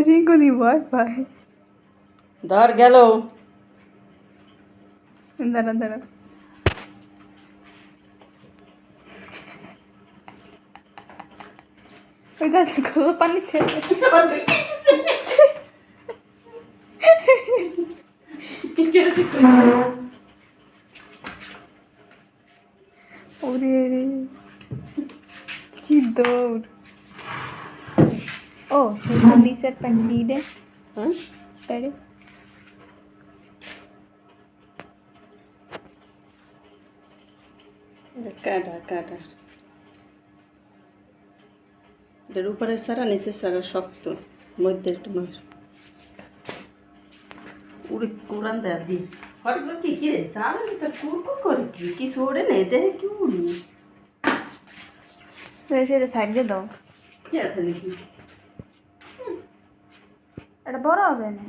রিঙ্কু দি ভয় পায়। ধর গেল। দাঁড়া দাঁড়া, ওই দাদা পানি ছেড়ে ওরে রে, কি দৌড়। ও সেই টি শার্ট প্যান্ট দিয়ে দে। হ্যাঁ প্যারে কাটা কাটা, এটার উপরে সারা নিচে সারা শক্ত, মধ্যে একটু মার উড়ে কোরআন দেয়া দি হটগুলো কি কি রে চালের ভিতর কুরকুর করে কি কিছু ওড়ে নেই দেখে কি উড়ি সেটা সাইডে দাও, কি আছে নাকি এটা বড় হবে না।